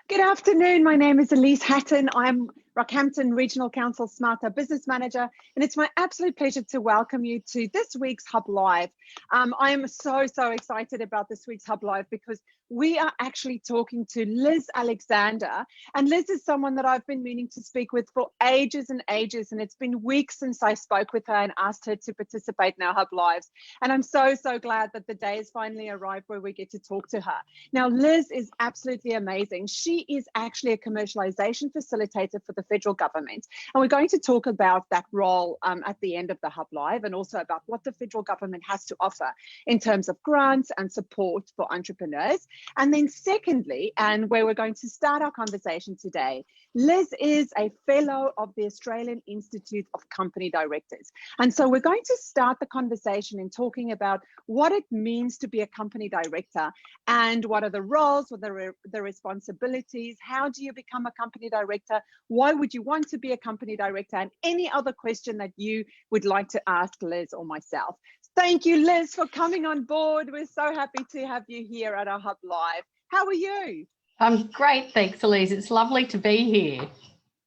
Good afternoon. My name is Elise Hatton. I'm Rockhampton Regional Council Smarter Business Manager, and it's my absolute pleasure to welcome you to this week's HubLive. I am so excited about this week's HubLive because we are actually talking to Liz Alexander, and Liz is someone that I've been meaning to speak with for ages and ages, and it's been weeks since I spoke with her and asked her to participate in our HubLives, and I'm so glad that the day has finally arrived where we get to talk to her. Now, Liz is absolutely amazing. She is actually a commercialization facilitator for the federal government, and we're going to talk about that role at the end of the HubLive, and also about what the federal government has to offer in terms of grants and support for entrepreneurs. And then secondly, and where we're going to start our conversation today, Liz is a fellow of the Australian Institute of Company Directors. And so we're going to start the conversation in talking about what it means to be a company director, and what are the roles, what are the responsibilities, how do you become a company director, why would you want to be a company director, and any other question that you would like to ask Liz or myself. Thank you, Liz, for coming on board. We're so happy to have you here at our HubLive. How are you? I'm great, thanks, Elise. It's lovely to be here.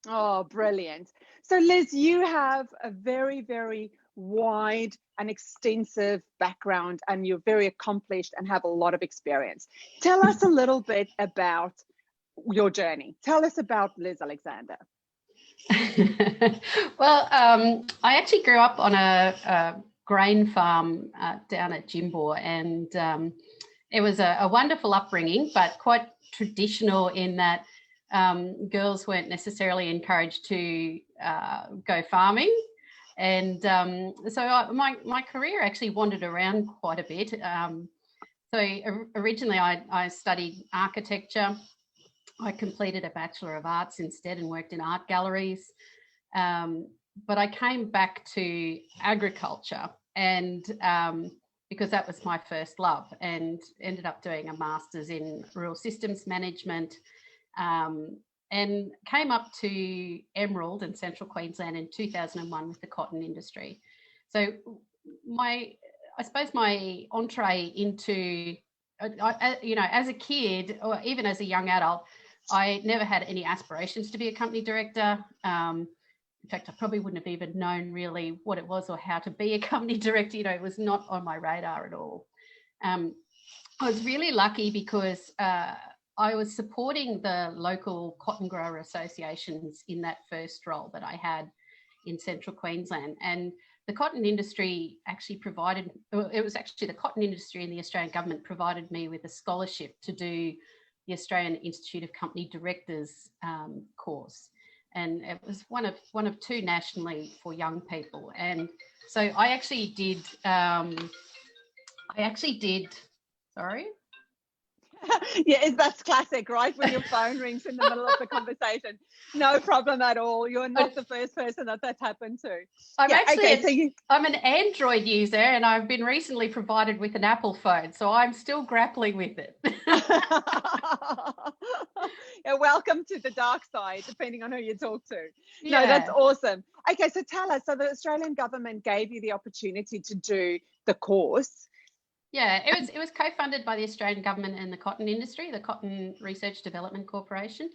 Oh, brilliant. So, Liz, you have a very wide and extensive background, and you're very accomplished and have a lot of experience. Tell us a little bit about your journey. Tell us about Liz Alexander. Well, I actually grew up on a grain farm down at Jimbo, and it was a wonderful upbringing, but quite traditional in that girls weren't necessarily encouraged to go farming. And so my career actually wandered around quite a bit. So originally I studied architecture. I completed a Bachelor of Arts instead and worked in art galleries. But I came back to agriculture, and because that was my first love, and ended up doing a master's in rural systems management, and came up to Emerald in central Queensland in 2001 with the cotton industry. So I suppose my entree into, as a kid or even as a young adult, I never had any aspirations to be a company director. In fact, I probably wouldn't have even known really what it was or how to be a company director. It was not on my radar at all. I was really lucky because I was supporting the local cotton grower associations in that first role that I had in central Queensland. And the cotton industry actually the cotton industry and the Australian government provided me with a scholarship to do the Australian Institute of Company Directors course. And it was one of two nationally for young people. And so I actually did, sorry. Yeah, that's classic, right? When your phone rings in the middle of the conversation. No problem at all. You're not the first person that's happened to. I'm an Android user, and I've been recently provided with an Apple phone, so I'm still grappling with it. Yeah, welcome to the dark side, depending on who you talk to. Yeah. No, that's awesome. Okay, so tell us, so the Australian government gave you the opportunity to do the course. Yeah, it was co-funded by the Australian government and the cotton industry, the Cotton Research Development Corporation.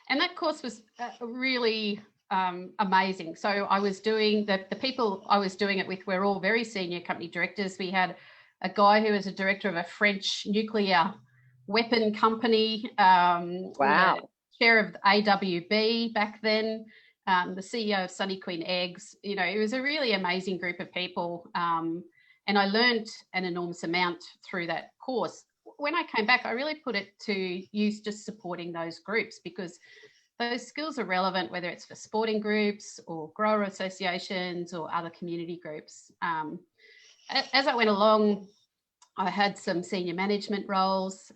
And that course was really amazing. So I was doing, the people I was doing it with were all very senior company directors. We had a guy who was a director of a French nuclear weapon company. Wow. Chair of AWB back then, the CEO of Sunny Queen Eggs. It was a really amazing group of people. And I learned an enormous amount through that course. When I came back, I really put it to use just supporting those groups, because those skills are relevant, whether it's for sporting groups or grower associations or other community groups. As I went along, I had some senior management roles,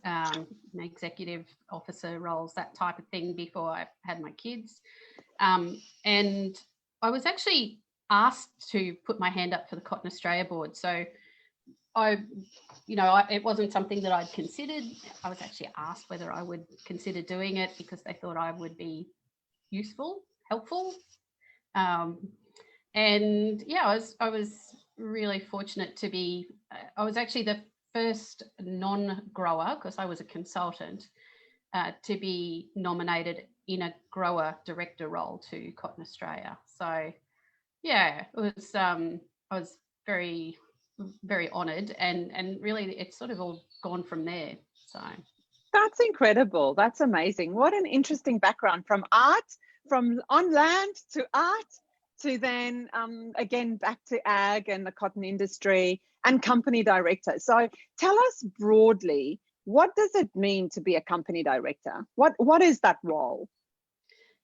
executive officer roles, that type of thing before I had my kids. And I was actually asked to put my hand up for the Cotton Australia board. So it wasn't something that I'd considered. I was actually asked whether I would consider doing it because they thought I would be useful, helpful. And yeah, I was really fortunate to be, I was actually the first non-grower, because I was a consultant, to be nominated in a grower director role to Cotton Australia. So yeah, it was I was very, very honoured, and really it's sort of all gone from there. So That's incredible. That's amazing. What an interesting background, from art, from on land to art, to then again back to ag and the cotton industry and company director. So tell us broadly, what does it mean to be a company director? What is that role?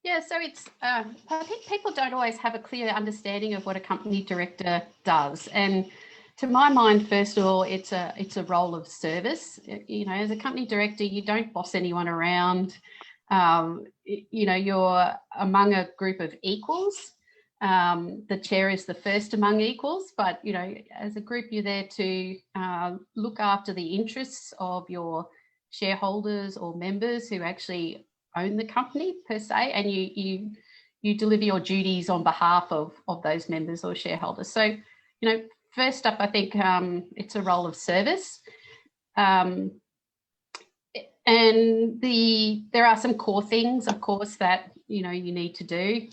yeah, so it's I think people don't always have a clear understanding of what a company director does, and to my mind, first of all, it's a role of service. You know, as a company director, you don't boss anyone around. You know, you're among a group of equals. The chair is the first among equals, but you know, as a group, you're there to look after the interests of your shareholders or members who actually own the company per se, and you deliver your duties on behalf of those members or shareholders. So, you know, first up, I think it's a role of service. And there are some core things, of course, that, you know, you need to do.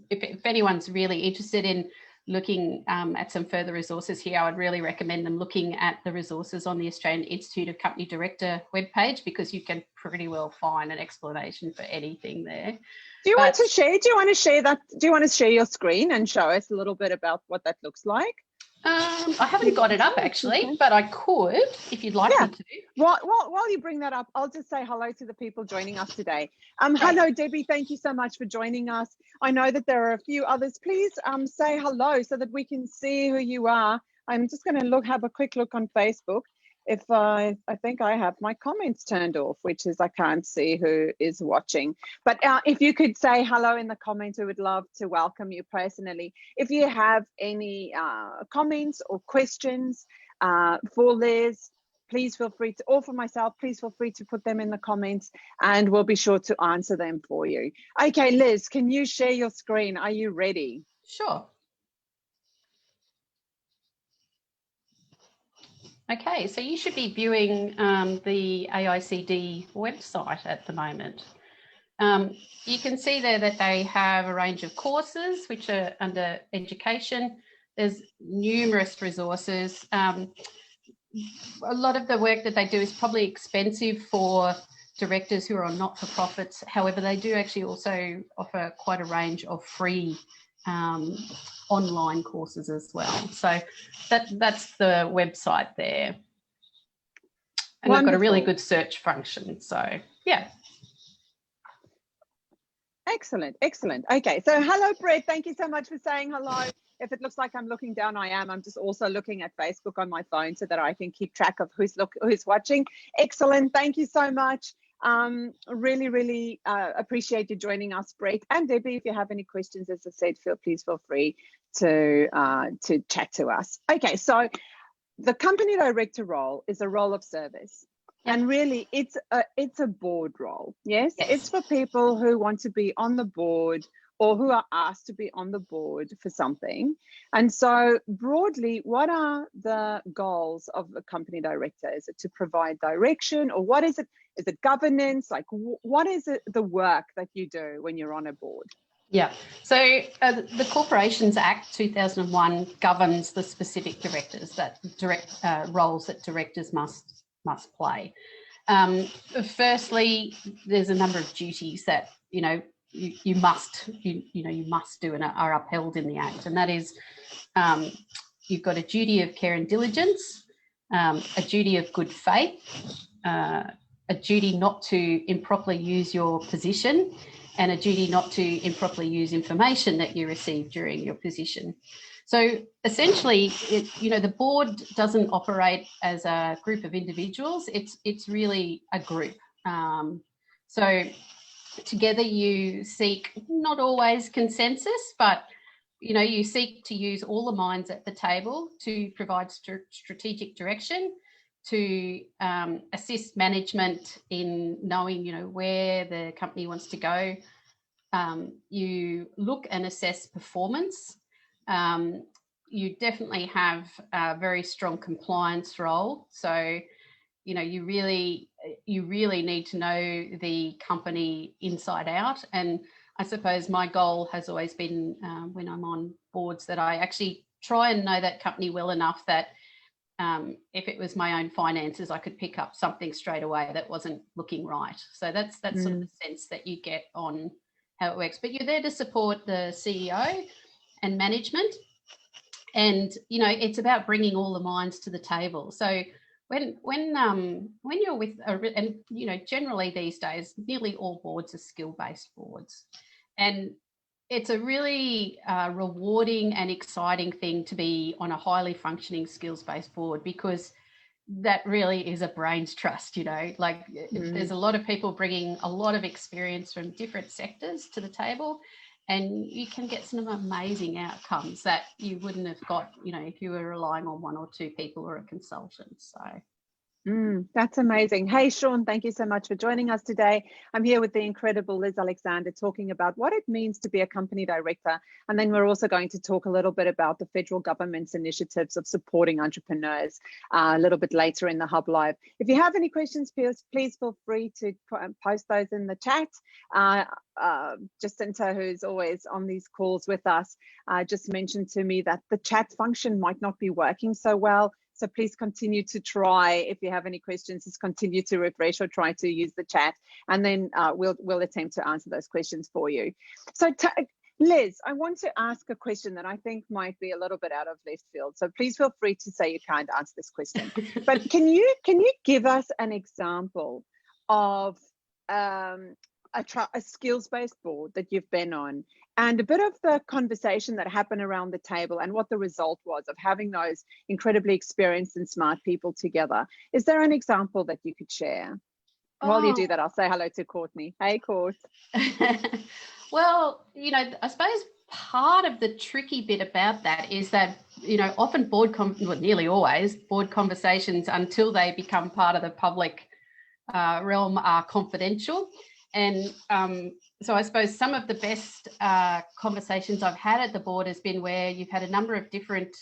If anyone's really interested in looking at some further resources here, I would really recommend them looking at the resources on the Australian Institute of Company Director webpage, because you can pretty well find an explanation for anything there. Do you want to share? Do you want to share that? Do you want to share your screen and show us a little bit about what that looks like? I haven't got it up actually, but I could if you'd like me to. While you bring that up, I'll just say hello to the people joining us today. Hello, Debbie. Thank you so much for joining us. I know that there are a few others. Please say hello so that we can see who you are. I'm just going to have a quick look on Facebook. If I think I have my comments turned off, which is I can't see who is watching. But if you could say hello in the comments, we would love to welcome you personally. If you have any comments or questions for Liz, please feel free to, or for myself, please feel free to put them in the comments and we'll be sure to answer them for you. Okay, Liz, can you share your screen? Are you ready? Sure. Okay, so you should be viewing the AICD website at the moment. You can see there that they have a range of courses which are under education. There's numerous resources. A lot of the work that they do is probably expensive for directors who are on not-for-profits. However, they do actually also offer quite a range of free online courses as well. So that's the website there. And Wonderful. They've got a really good search function. So yeah. Excellent, excellent. Okay, so hello, Brett. Thank you so much for saying hello. If it looks like I'm looking down, I am. I'm just also looking at Facebook on my phone so that I can keep track of who's watching. Excellent. Thank you so much. Really appreciate you joining us, Brett. And Debbie, if you have any questions, as I said, please feel free to chat to us. Okay, so the company director role is a role of service. Yep. And really, it's a board role. Yes, it's for people who want to be on the board or who are asked to be on the board for something. And so broadly, what are the goals of a company director? Is it to provide direction, or what is it? Is it governance? Like, what is it, the work that you do when you're on a board? Yeah, so the Corporations Act 2001 governs the specific directors roles that directors must play. Firstly, there's a number of duties that you must do and are upheld in the Act, and that is you've got a duty of care and diligence, a duty of good faith, a duty not to improperly use your position, and a duty not to improperly use information that you receive during your position. So essentially, the board doesn't operate as a group of individuals. It's really a group. So together you seek not always consensus, but you seek to use all the minds at the table to provide strategic direction, to assist management in knowing where the company wants to go. You look and assess performance. You definitely have a very strong compliance role. So, you really you really need to know the company inside out. And I suppose my goal has always been, when I'm on boards, that I actually try and know that company well enough that if it was my own finances, I could pick up something straight away that wasn't looking right. So that's sort of the sense that you get on how it works. But you're there to support the CEO and management. And, you know, it's about bringing all the minds to the table. So when you're with, and, you know, generally these days, nearly all boards are skill-based boards. And it's a really rewarding and exciting thing to be on a highly functioning skills-based board, because that really is a brains trust, you know, like there's a lot of people bringing a lot of experience from different sectors to the table, and you can get some amazing outcomes that you wouldn't have got, you know, if you were relying on one or two people or a consultant. So that's amazing. Hey, Sean, thank you so much for joining us today. I'm here with the incredible Liz Alexander talking about what it means to be a company director. And then we're also going to talk a little bit about the federal government's initiatives of supporting entrepreneurs a little bit later in the HubLive. If you have any questions, please feel free to post those in the chat. Jacinta, who's always on these calls with us, just mentioned to me that the chat function might not be working so well. So please continue to try. If you have any questions, just continue to refresh or try to use the chat, and then we'll attempt to answer those questions for you. So Liz, I want to ask a question that I think might be a little bit out of left field. So please feel free to say you can't answer this question. But can you give us an example of a skills-based board that you've been on, and a bit of the conversation that happened around the table and what the result was of having those incredibly experienced and smart people together? Is there an example that you could share? While you do that, I'll say hello to Courtney. Hey, Court. Well, you know, I suppose part of the tricky bit about that is that, you know, often nearly always board conversations, until they become part of the public realm, are confidential. And so I suppose some of the best conversations I've had at the board has been where you've had a number of different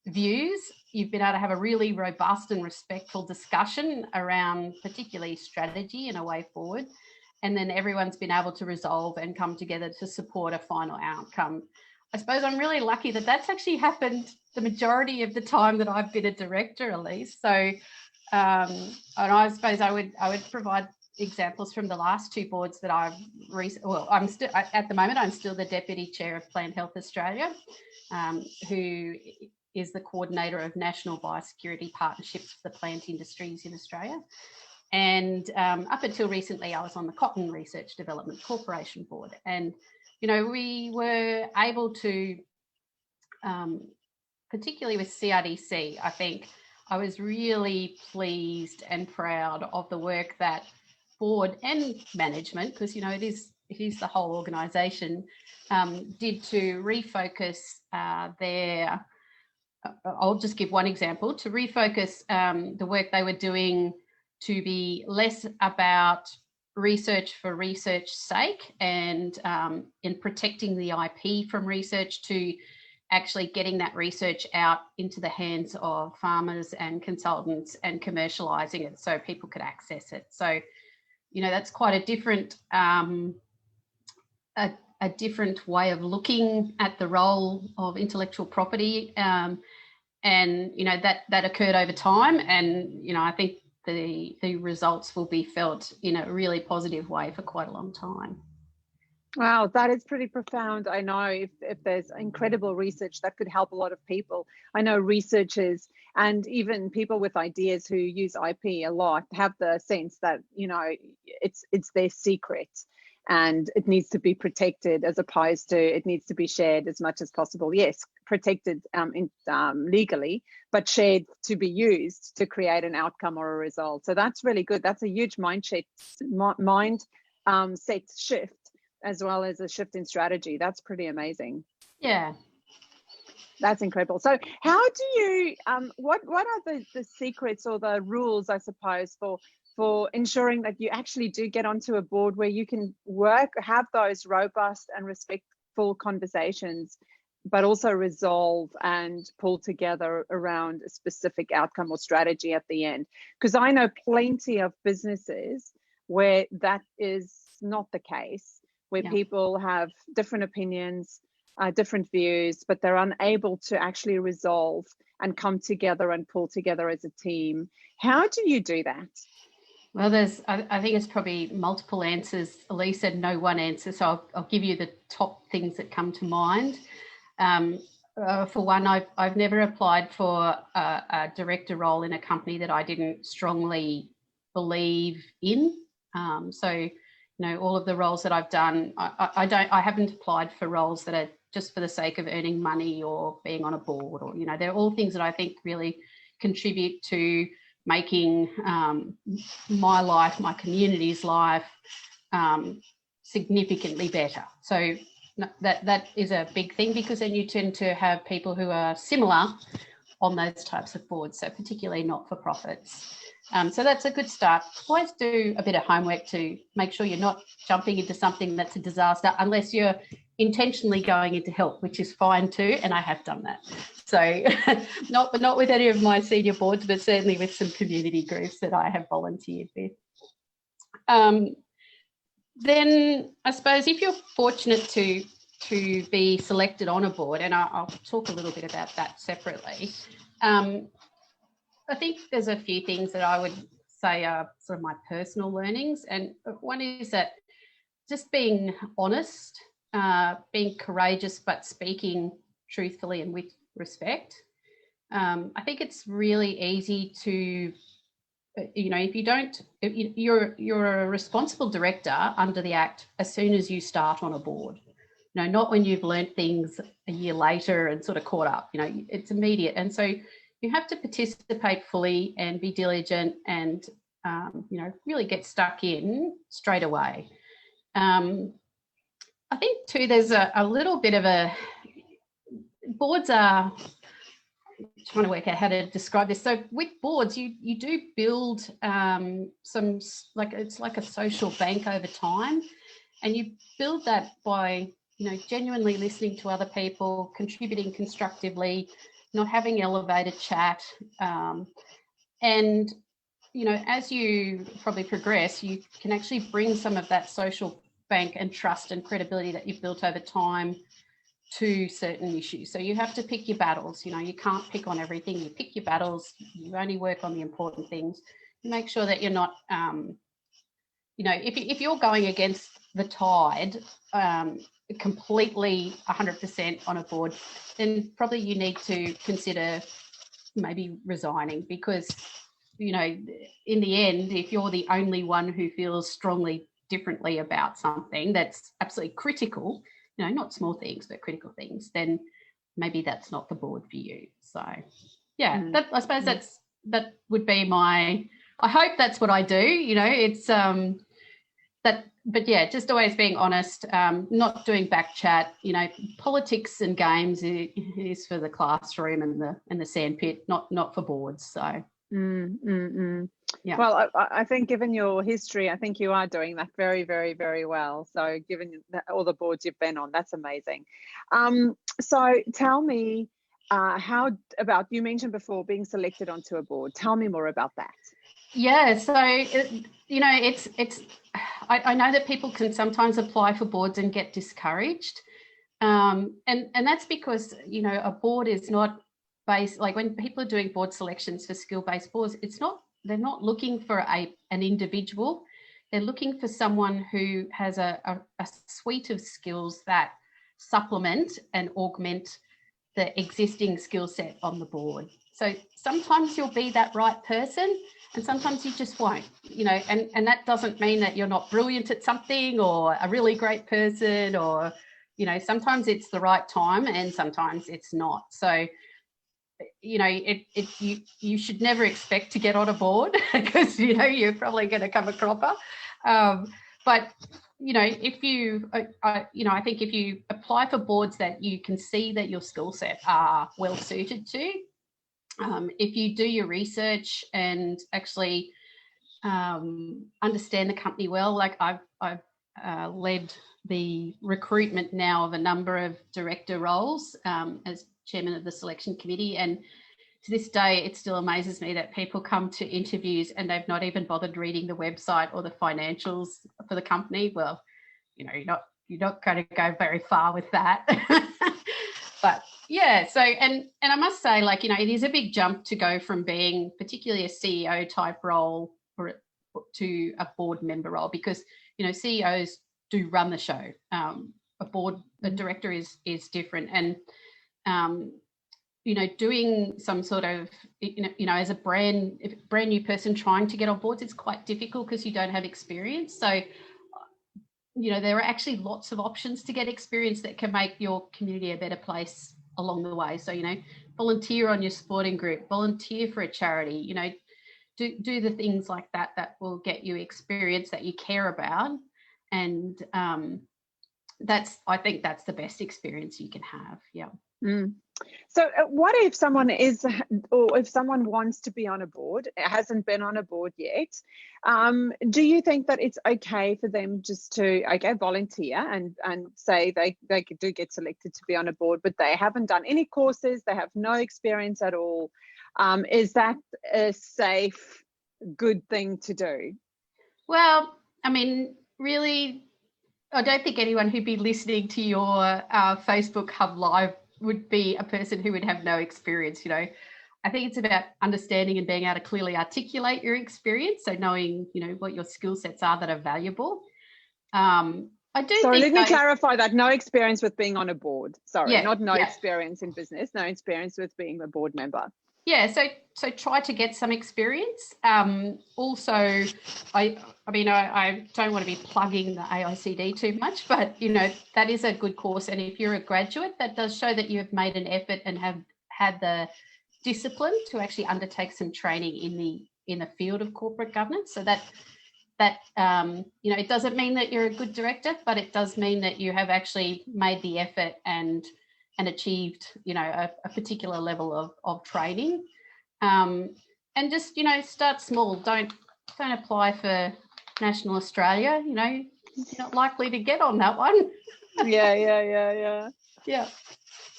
views. You've been able to have a really robust and respectful discussion around particularly strategy and a way forward. And then everyone's been able to resolve and come together to support a final outcome. I suppose I'm really lucky that that's actually happened the majority of the time that I've been a director, Elise. So, and I suppose I would provide examples from the last two boards that I've I'm still at the moment. I'm still the deputy chair of Plant Health Australia, who is the coordinator of national biosecurity partnerships for the plant industries in Australia. And up until recently, I was on the Cotton Research Development Corporation board. And, you know, we were able to, particularly with CRDC, I think I was really pleased and proud of the work that board and management, because, you know, it is the whole organisation, did to refocus their, I'll just give one example, to refocus the work they were doing to be less about research for research's sake and in protecting the IP from research, to actually getting that research out into the hands of farmers and consultants and commercialising it so people could access it. So, you know, that's quite a different a different way of looking at the role of intellectual property, and, you know, that occurred over time. And, you know, I think the results will be felt in a really positive way for quite a long time. Wow, that is pretty profound. I know if there's incredible research that could help a lot of people. I know researchers and even people with ideas who use IP a lot have the sense that, you know, it's their secret and it needs to be protected, as opposed to it needs to be shared as much as possible. Yes, protected legally, but shared to be used to create an outcome or a result. So that's really good. That's a huge mindset shift, as well as a shift in strategy. That's pretty amazing. Yeah. That's incredible. So how do you, what are the secrets or the rules, I suppose, for ensuring that you actually do get onto a board where you can have those robust and respectful conversations but also resolve and pull together around a specific outcome or strategy at the end. Because I know plenty of businesses where that is not the case, where people have different opinions, different views, but they're unable to actually resolve and come together and pull together as a team. How do you do that? Well, I think it's probably multiple answers. Elise said no one answer, so I'll give you the top things that come to mind. For one, I've never applied for a director role in a company that I didn't strongly believe in. So, all of the roles that I've done, I haven't applied for roles that are just for the sake of earning money or being on a board, or they're all things that I think really contribute to making my life, my community's life, significantly better. So that is a big thing, because then you tend to have people who are similar on those types of boards, so particularly not-for-profits. So that's a good start. Always do a bit of homework to make sure you're not jumping into something that's a disaster, unless you're intentionally going into help, which is fine too, and I have done that. So not with any of my senior boards, but certainly with some community groups that I have volunteered with. Then I suppose if you're fortunate to be selected on a board, and I'll talk a little bit about that separately, I think there's a few things that I would say are sort of my personal learnings. And one is that just being honest, being courageous, but speaking truthfully and with respect. I think it's really easy to, you're a responsible director under the Act as soon as you start on a board. Not when you've learnt things a year later and sort of caught up. It's immediate, and so you have to participate fully and be diligent and really get stuck in straight away. I think too, there's a little bit of boards are, trying to work out how to describe this. So with boards, you do build some, it's like a social bank over time, and you build that by genuinely listening to other people, contributing constructively, not having elevated chat, and as you probably progress, you can actually bring some of that social bank and trust and credibility that you've built over time to certain issues. So you have to pick your battles. You can't pick on everything. You pick your battles. You only work on the important things. You make sure that you're not, if you're going against the tide completely 100% on a board, then probably you need to consider maybe resigning, because in the end, if you're the only one who feels strongly differently about something that's absolutely critical, not small things, but critical things, then maybe that's not the board for you. So, yeah, I suppose that would be I hope that's what I do. It's but yeah, just always being honest, not doing back chat. Politics and games is for the classroom and the sandpit, not for boards. So. Yeah. Well, I think given your history, I think you are doing that very, very, very well. So given all the boards you've been on, that's amazing. So tell me, how about, you mentioned before being selected onto a board. Tell me more about that. Yeah, so it's I know that people can sometimes apply for boards and get discouraged, and that's because a board is not based, like when people are doing board selections for skill-based boards, they're not looking for an individual. They're looking for someone who has a suite of skills that supplement and augment the existing skill set on the board. So sometimes you'll be that right person, and sometimes you just won't, and that doesn't mean that you're not brilliant at something or a really great person, or, sometimes it's the right time and sometimes it's not. So, you should never expect to get on a board because, you're probably going to come a cropper. But, if you, I think if you apply for boards that you can see that your skill set are well suited to, if you do your research and actually understand the company well, like I've led the recruitment now of a number of director roles as chairman of the selection committee. And to this day, it still amazes me that people come to interviews and they've not even bothered reading the website or the financials for the company. Well, you're not going to go very far with that. But yeah, so and I must say, it is a big jump to go from being particularly a CEO type role to a board member role, because CEOs do run the show. A director is different, and doing some sort of as a brand new person trying to get on boards, it's quite difficult because you don't have experience. So there are actually lots of options to get experience that can make your community a better place along the way. So volunteer on your sporting group, volunteer for a charity, do the things like that will get you experience that you care about. And I think that's the best experience you can have. Yeah. So what if someone wants to be on a board, hasn't been on a board yet? Do you think that it's okay for them just to volunteer and say they do get selected to be on a board, but they haven't done any courses, they have no experience at all? Is that a safe, good thing to do? Well, I mean, really, I don't think anyone who'd be listening to your Facebook HubLive would be a person who would have no experience. I think it's about understanding and being able to clearly articulate your experience, so knowing what your skill sets are that are valuable. Sorry, let me clarify that. No experience with being on a board. Sorry, experience in business, no experience with being a board member. Yeah, so try to get some experience. Also, I don't want to be plugging the AICD too much, but that is a good course. And if you're a graduate, that does show that you have made an effort and have had the discipline to actually undertake some training in the field of corporate governance. So that it doesn't mean that you're a good director, but it does mean that you have actually made the effort and achieved a particular level of training, and just start small. Don't apply for National Australia. You're not likely to get on that one. Yeah.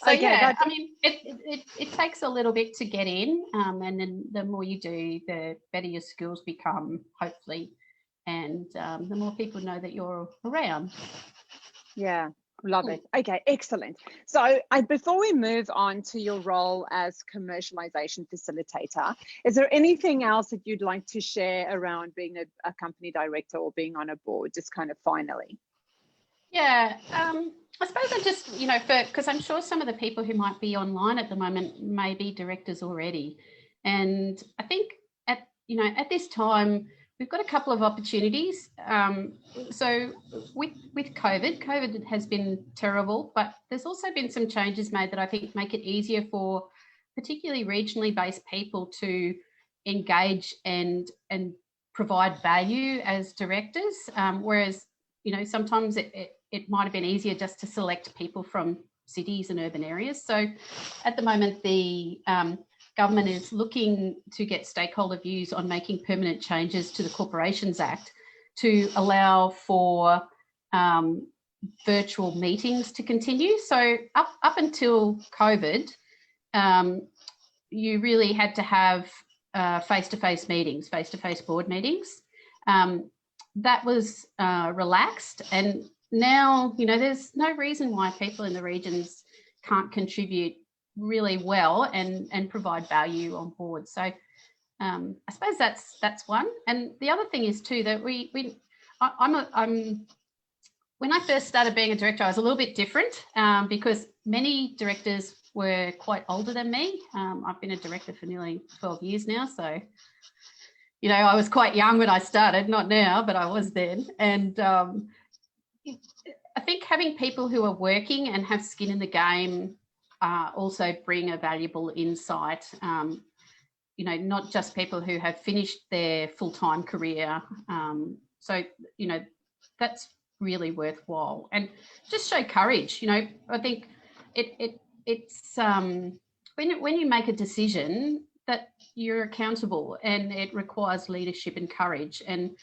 So okay, it takes a little bit to get in, and then the more you do, the better your skills become, hopefully, and the more people know that you're around. Yeah. Love it. Okay, excellent. So before we move on to your role as commercialization facilitator, is there anything else that you'd like to share around being a company director or being on a board, just kind of finally? Yeah, I suppose I just, because I'm sure some of the people who might be online at the moment may be directors already. And I think at this time, we've got a couple of opportunities. So with COVID has been terrible, but there's also been some changes made that I think make it easier for particularly regionally based people to engage and provide value as directors. Whereas, sometimes it might have been easier just to select people from cities and urban areas. So at the moment, the government is looking to get stakeholder views on making permanent changes to the Corporations Act to allow for virtual meetings to continue. So up until COVID, you really had to have face-to-face meetings, face-to-face board meetings. That was relaxed, and now there's no reason why people in the regions can't contribute really well and provide value on board. So I suppose that's one. And the other thing is too that I'm when I first started being a director, I was a little bit different because many directors were quite older than me. I've been a director for nearly 12 years now, so I was quite young when I started, not now, but I was then. And I think having people who are working and have skin in the game also bring a valuable insight, not just people who have finished their full-time career. So, that's really worthwhile. And just show courage. I think it's when you make a decision that you're accountable, and it requires leadership and courage. And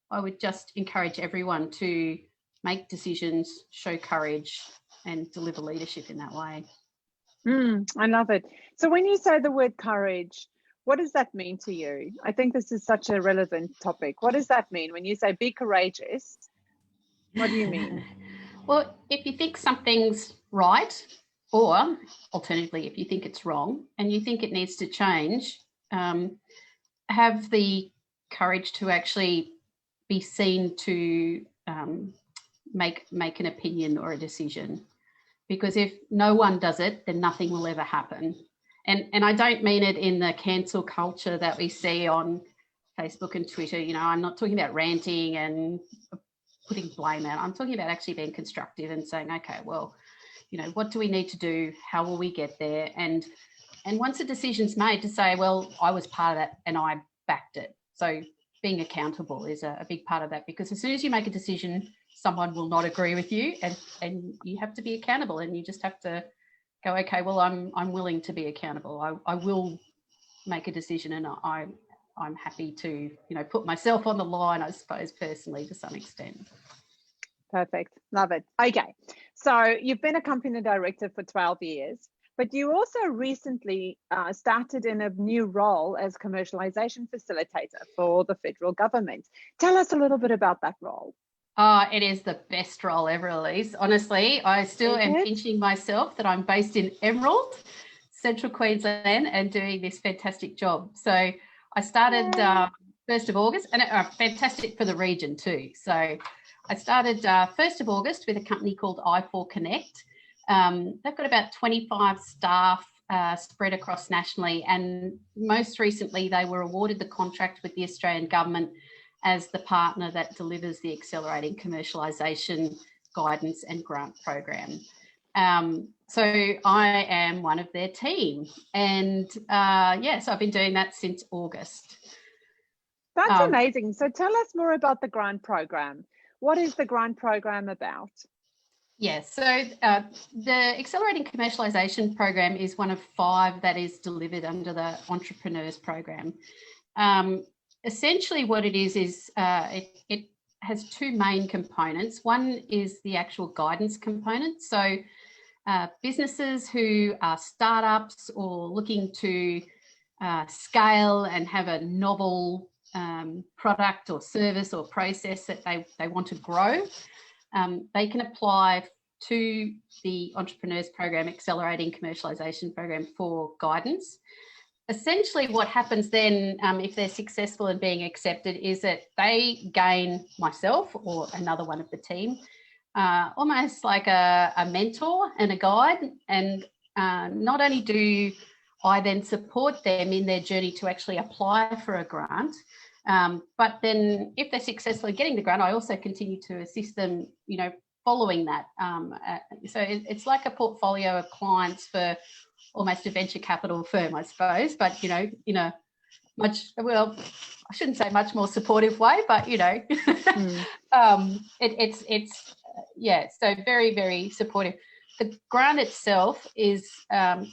I would just encourage everyone to make decisions, show courage, and deliver leadership in that way. I love it. So when you say the word courage, what does that mean to you? I think this is such a relevant topic. What does that mean when you say be courageous? What do you mean? Well, if you think something's right, or alternatively, if you think it's wrong and you think it needs to change, have the courage to actually be seen to make an opinion or a decision. Because if no one does it, then nothing will ever happen. And I don't mean it in the cancel culture that we see on Facebook and Twitter. You know, I'm not talking about ranting and putting blame out. I'm talking about actually being constructive and saying, okay, well, you know, what do we need to do? How will we get there? And once a decision's made, to say, well, I was part of that and I backed it. So being accountable is a big part of that, because as soon as you make a decision, someone will not agree with you, and you have to be accountable, and you just have to go, okay, well, I'm willing to be accountable. I will make a decision, and I'm happy to, you know, put myself on the line, I suppose, personally, to some extent. Perfect. Love it. Okay. So you've been a company director for 12 years, but you also recently started in a new role as commercialization facilitator for the federal government. Tell us a little bit about that role. It is the best role ever, Elise. Honestly, I still am pinching myself that I'm based in Emerald, Central Queensland, and doing this fantastic job. So I started 1st of August, and fantastic for the region too. So I started 1st of August with a company called I4 Connect. They've got about 25 staff spread across nationally, and most recently they were awarded the contract with the Australian government as the partner that delivers the Accelerating Commercialisation Guidance and Grant Program. So I am one of their team, and so I've been doing that since August. That's amazing. So tell us more about the grant program. What is the grant program about? Yes, so the Accelerating Commercialisation Program is one of 5 that is delivered under the Entrepreneurs Program. Essentially what it is it has 2 main components. One is the actual guidance component. So businesses who are startups or looking to scale and have a novel product or service or process that they want to grow, they can apply to the Entrepreneurs Program, Accelerating Commercialisation Program, for guidance. Essentially what happens then, if they're successful in being accepted, is that they gain myself or another one of the team, almost like a mentor and a guide. And not only do I then support them in their journey to actually apply for a grant, but then if they're successful in getting the grant, I also continue to assist them, you know, following that. So it's like a portfolio of clients for almost a venture capital firm, I suppose, but, you know, in a much, well, I shouldn't say much more supportive way, but, you know, so very, very supportive. The grant itself is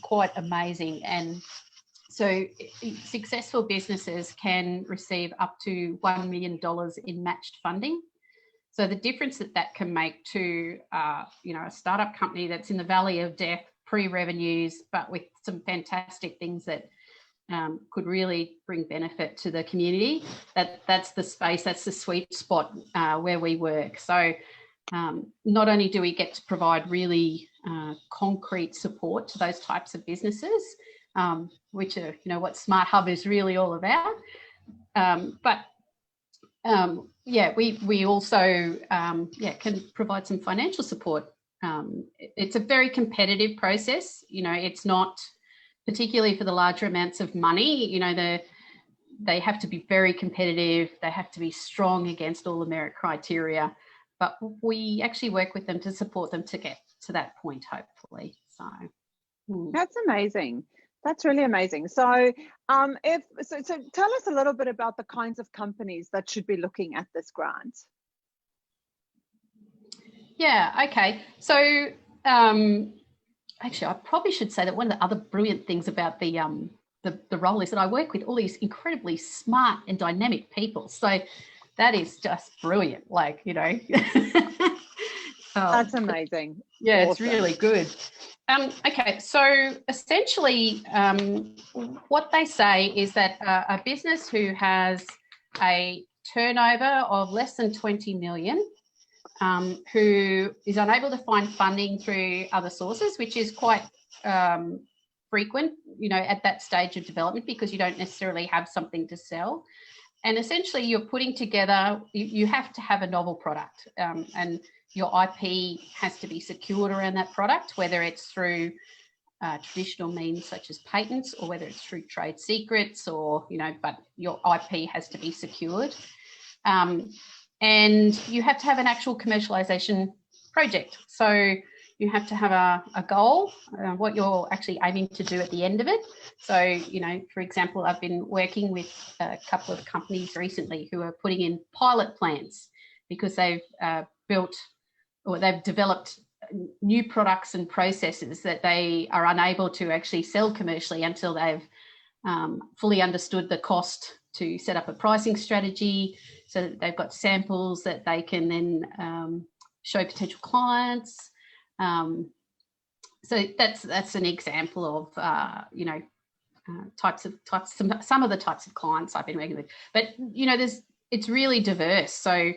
quite amazing, and so successful businesses can receive up to $1 million in matched funding. So the difference that can make to, you know, a startup company that's in the valley of death, pre-revenues, but with some fantastic things that could really bring benefit to the community, that's the space, that's the sweet spot where we work. So not only do we get to provide really concrete support to those types of businesses, which are, you know, what Smart Hub is really all about, we also can provide some financial support. It's a very competitive process. You know, it's not particularly for the larger amounts of money. You know, they have to be very competitive. They have to be strong against all the merit criteria. But we actually work with them to support them to get to that point, hopefully. So that's amazing. That's really amazing. So, so tell us a little bit about the kinds of companies that should be looking at this grant. Yeah. Okay. So, actually, I probably should say that one of the other brilliant things about the role is that I work with all these incredibly smart and dynamic people. So that is just brilliant. Like, you know, That's amazing. Yeah, Awesome. It's really good. Okay, so essentially what they say is that a business who has a turnover of less than 20 million, who is unable to find funding through other sources, which is quite frequent, at that stage of development, because you don't necessarily have something to sell. And essentially you're putting together, you have to have a novel product, and your IP has to be secured around that product, whether it's through traditional means such as patents, or whether it's through trade secrets, or, but your IP has to be secured. And you have to have an actual commercialization project. So you have to have a goal, what you're actually aiming to do at the end of it. So, for example, I've been working with a couple of companies recently who are putting in pilot plants because they've they've developed new products and processes that they are unable to actually sell commercially until they've fully understood the cost to set up a pricing strategy, so that they've got samples that they can then show potential clients. So that's an example of some of the types of clients I've been working with. But it's really diverse. So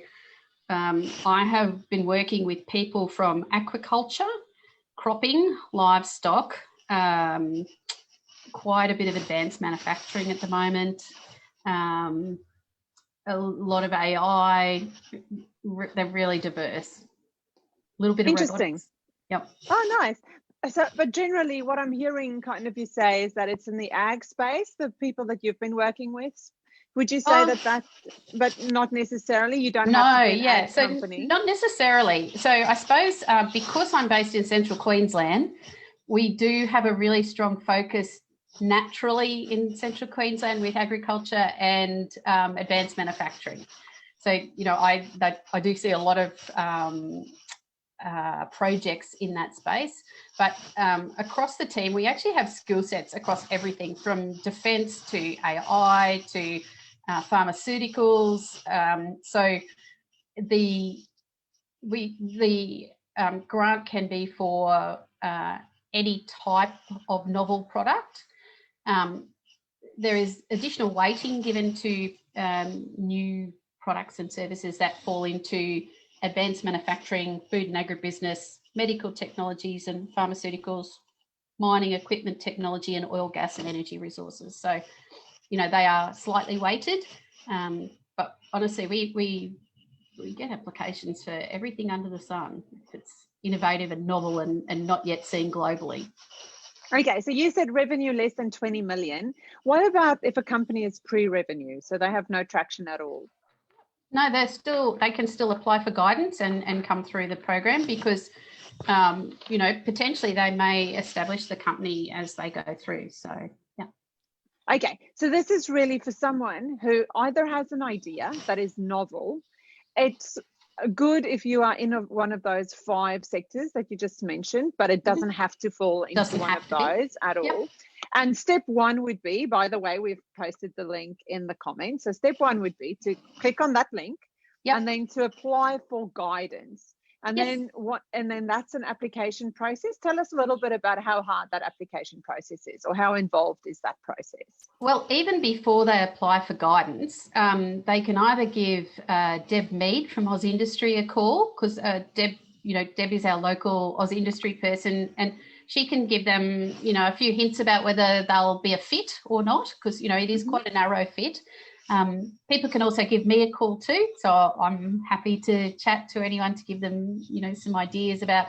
I have been working with people from aquaculture, cropping, livestock, quite a bit of advanced manufacturing at the moment, a lot of AI. They're really diverse. A little bit of Interesting. robotics. Yep. Oh, nice. So, but generally what I'm hearing kind of you say is that it's in the ag space, the people that you've been working with. Would you say but not necessarily? You don't have to be an ag company? Not necessarily. So I suppose because I'm based in central Queensland, we do have a really strong focus naturally in central Queensland with agriculture and advanced manufacturing. So, I do see a lot of projects in that space, but across the team, we actually have skill sets across everything from defence to AI to pharmaceuticals. So the grant can be for any type of novel product. There is additional weighting given to new products and services that fall into advanced manufacturing, food and agribusiness, medical technologies and pharmaceuticals, mining equipment technology, and oil, gas and energy resources. So, they are slightly weighted, but honestly, we get applications for everything under the sun if it's innovative and novel and not yet seen globally. Okay, so you said revenue less than 20 million. What about if a company is pre-revenue, so they have no traction at all? No, they can still apply for guidance and come through the program, because potentially they may establish the company as they go through. So yeah. Okay, so this is really for someone who either has an idea that is novel. It's good if you are in one of those 5 sectors that you just mentioned, but it doesn't have to fall into one of those at all. And step 1 would be, by the way, we've posted the link in the comments. So step 1 would be to click on that link and then to apply for guidance. And then that's an application process. Tell us a little bit about how hard that application process is, or how involved is that process? Well, even before they apply for guidance, they can either give Deb Mead from Oz Industry a call, because Deb is our local Oz Industry person, and she can give them, a few hints about whether they'll be a fit or not, because, it is quite a narrow fit. People can also give me a call too, so I'm happy to chat to anyone to give them, some ideas about,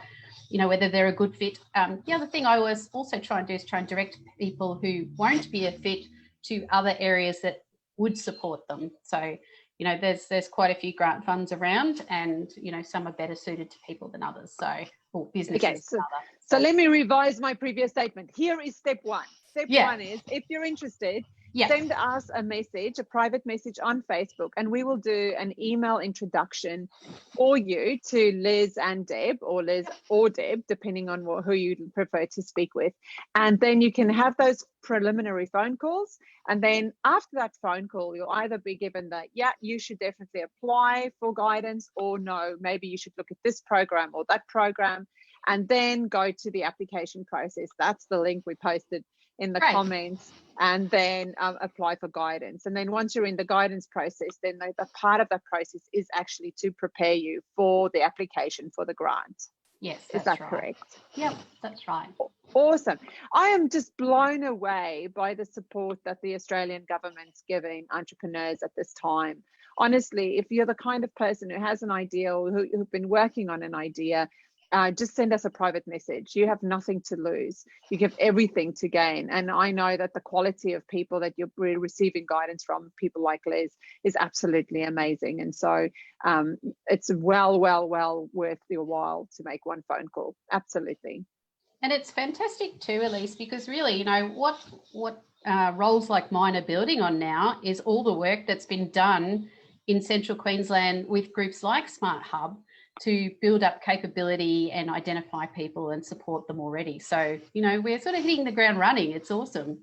whether they're a good fit. The other thing I always also try and do is try and direct people who won't be a fit to other areas that would support them. So, there's quite a few grant funds around, and, some are better suited to people than others. So, or businesses. Okay, so let me revise my previous statement. Here is step 1. Step 1 is, if you're interested, Yes. Send us a message, a private message on Facebook, and we will do an email introduction for you to Liz and Deb, or Liz or Deb, depending on who you prefer to speak with. And then you can have those preliminary phone calls. And then after that phone call, you'll either be given that, yeah, you should definitely apply for guidance, or no, maybe you should look at this program or that program, and then go to the application process. That's the link we posted in the comments, and then apply for guidance. And then once you're in the guidance process, then the part of that process is actually to prepare you for the application for the grant. Yes, is that right. Correct? Yep, that's right. Awesome. I am just blown away by the support that the Australian government's giving entrepreneurs at this time. Honestly, if you're the kind of person who has an idea, or who've been working on an idea, just send us a private message. You have nothing to lose. You have everything to gain. And I know that the quality of people that you're receiving guidance from, people like Liz, is absolutely amazing. And so it's well worth your while to make one phone call. Absolutely. And it's fantastic too, Elise, because really, you know, what roles like mine are building on now is all the work that's been done in Central Queensland with groups like Smart Hub to build up capability and identify people and support them already. So, you know, we're sort of hitting the ground running. It's awesome.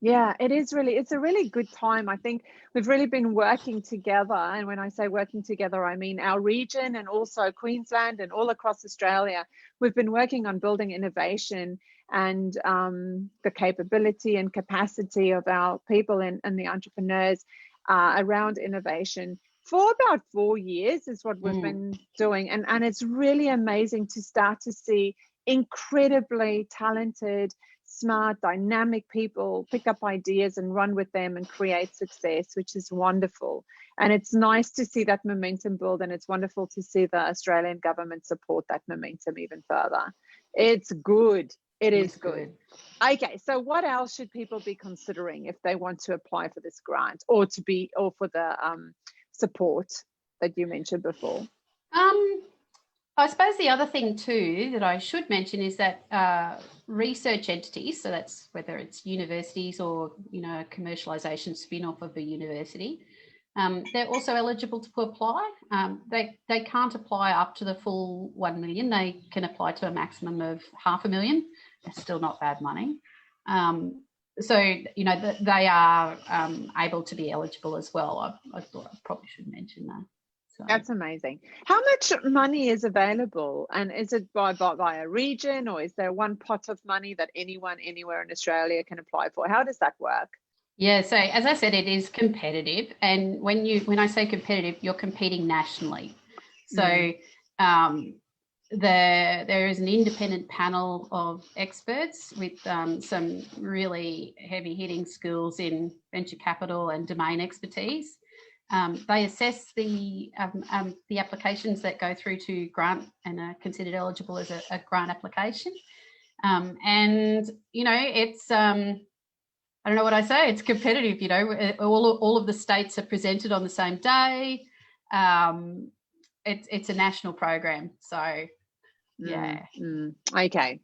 Yeah, it's a really good time. I think we've really been working together. And when I say working together, I mean our region and also Queensland and all across Australia. We've been working on building innovation and the capability and capacity of our people and the entrepreneurs around innovation for about 4 years is what we've been doing. And it's really amazing to start to see incredibly talented, smart, dynamic people pick up ideas and run with them and create success, which is wonderful. And it's nice to see that momentum build, and it's wonderful to see the Australian government support that momentum even further. It's good. It is good. Okay, so what else should people be considering if they want to apply for this grant, or for the support that you mentioned before? I suppose the other thing too that I should mention is that research entities, so that's whether it's universities or, you know, a commercialisation spin-off of a university, they're also eligible to apply. They can't apply up to the full 1 million. They can apply to a maximum of $500,000. It's still not bad money. So, you know, they are able to be eligible as well. I thought I probably should mention that. So. That's amazing. How much money is available, and is it by a region, or is there one pot of money that anyone anywhere in Australia can apply for? How does that work? Yeah, so as I said, it is competitive, and when I say competitive, you're competing nationally. So there is an independent panel of experts with some really heavy-hitting skills in venture capital and domain expertise. They assess the applications that go through to grant and are considered eligible as a grant application. And, you know, it's, I don't know what I say, it's competitive, you know, all of the states are presented on the same day. It's a national program. So, yeah. Okay.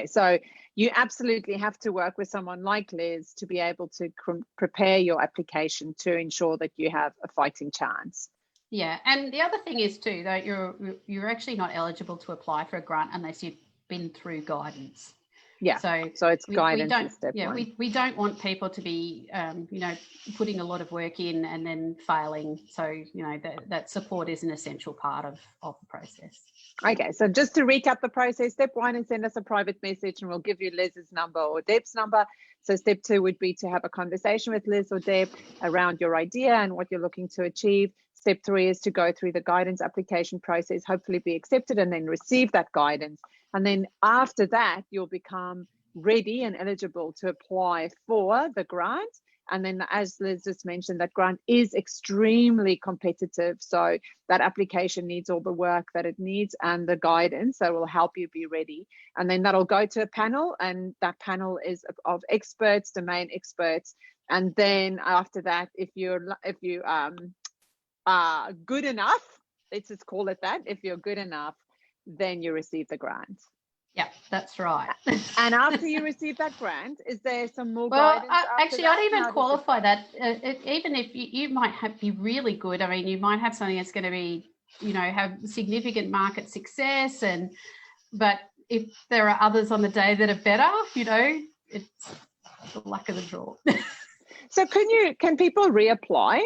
So you absolutely have to work with someone like Liz to be able to prepare your application to ensure that you have a fighting chance. Yeah, and the other thing is too that you're actually not eligible to apply for a grant unless you've been through guidance. Yeah. So it's guidance is step one. We don't want people to be, you know, putting a lot of work in and then failing. So, you know, that support is an essential part of the process. Okay, so just to recap the process, step one is send us a private message and we'll give you Liz's number or Deb's number. So step two would be to have a conversation with Liz or Deb around your idea and what you're looking to achieve. Step three is to go through the guidance application process, hopefully be accepted and then receive that guidance. And then after that, you'll become ready and eligible to apply for the grant. And then, as Liz just mentioned, that grant is extremely competitive. So that application needs all the work that it needs and the guidance that will help you be ready. And then that'll go to a panel, and that panel is of experts, domain experts. And then after that, if you are good enough, let's just call it that, if you're good enough, then you receive the grant. Yeah, that's right. And after you receive that grant, is there some more Well, guidance? actually, I'd even qualify that. Even if you might be really good, I mean, you might have something that's going to be, have significant market success, but if there are others on the day that are better, it's the luck of the draw. So can people reapply?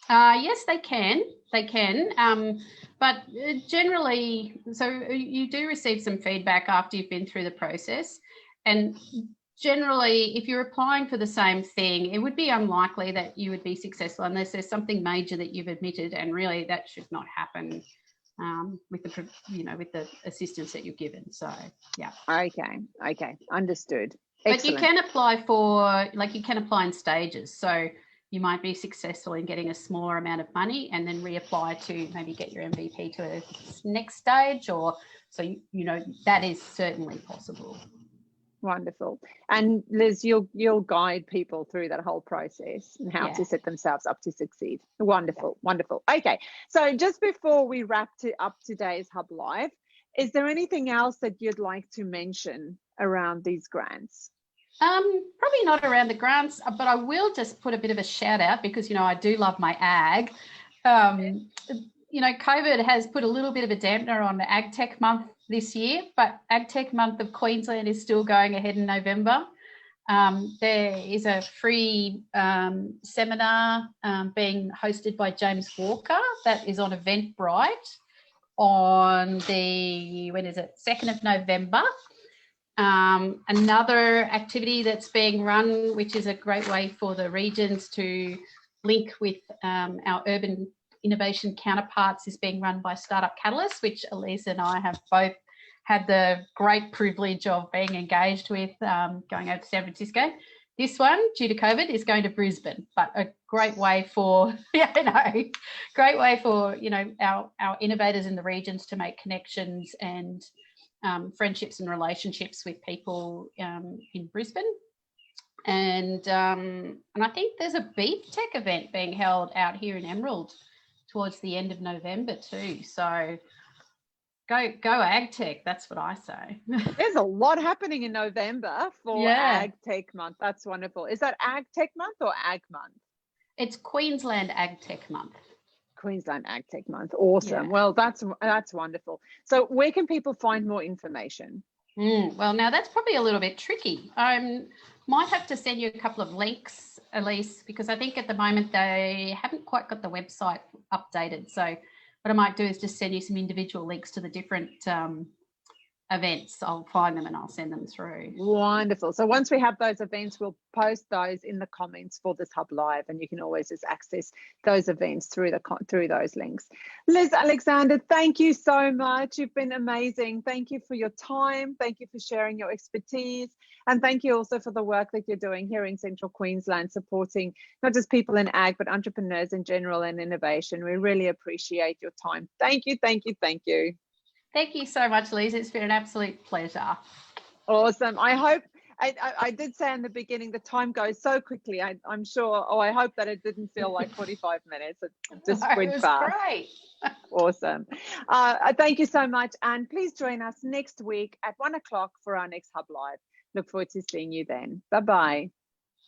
Yes, they can. But generally, so you do receive some feedback after you've been through the process. And generally, if you're applying for the same thing, it would be unlikely that you would be successful unless there's something major that you've admitted, and really that should not happen with the assistance that you're given. So, yeah. Okay, understood. But Excellent. you can apply in stages. So you might be successful in getting a smaller amount of money and then reapply to maybe get your MVP to a next stage, that is certainly possible. Wonderful. And Liz, you'll guide people through that whole process and how to set themselves up to succeed. Wonderful. Okay, so just before we wrap up today's Hub Live, is there anything else that you'd like to mention around these grants? Probably not around the grants, but I will just put a bit of a shout out because, I do love my ag. COVID has put a little bit of a dampener on the Ag Tech Month this year, but Ag Tech Month of Queensland is still going ahead in November. There is a free seminar being hosted by James Walker that is on Eventbrite on the 2nd of November. Another activity that's being run, which is a great way for the regions to link with our urban innovation counterparts, is being run by Startup Catalyst, which Elise and I have both had the great privilege of being engaged with, going over to San Francisco. This one, due to COVID, is going to Brisbane, but a great way for, our innovators in the regions to make connections and friendships and relationships with people in Brisbane. And I think there's a beef tech event being held out here in Emerald towards the end of November too. So go Ag Tech, that's what I say. There's a lot happening in November for Ag Tech Month. That's wonderful. Is that Ag Tech Month or Ag Month? It's Queensland Ag Tech Month. Queensland Ag Tech Month. Awesome. Yeah. Well, that's wonderful. So where can people find more information? Well, now that's probably a little bit tricky. Might have to send you a couple of links, Elise, because I think at the moment they haven't quite got the website updated. So what I might do is just send you some individual links to the different events. I'll find them and I'll send them through. Wonderful. So once we have those events, we'll post those in the comments for this Hub Live, and you can always just access those events through those links. Liz Alexander, thank you so much. You've been amazing. Thank you for your time. Thank you for sharing your expertise. And thank you also for the work that you're doing here in Central Queensland, supporting not just people in ag, but entrepreneurs in general and innovation. We really appreciate your time. Thank you. Thank you so much, Liz. It's been an absolute pleasure. Awesome. I hope, I did say in the beginning, the time goes so quickly. I'm sure, I hope that it didn't feel like 45 minutes. It just went fast. Great. Awesome. Thank you so much. And please join us next week at 1 o'clock for our next Hub Live. Look forward to seeing you then. Bye-bye.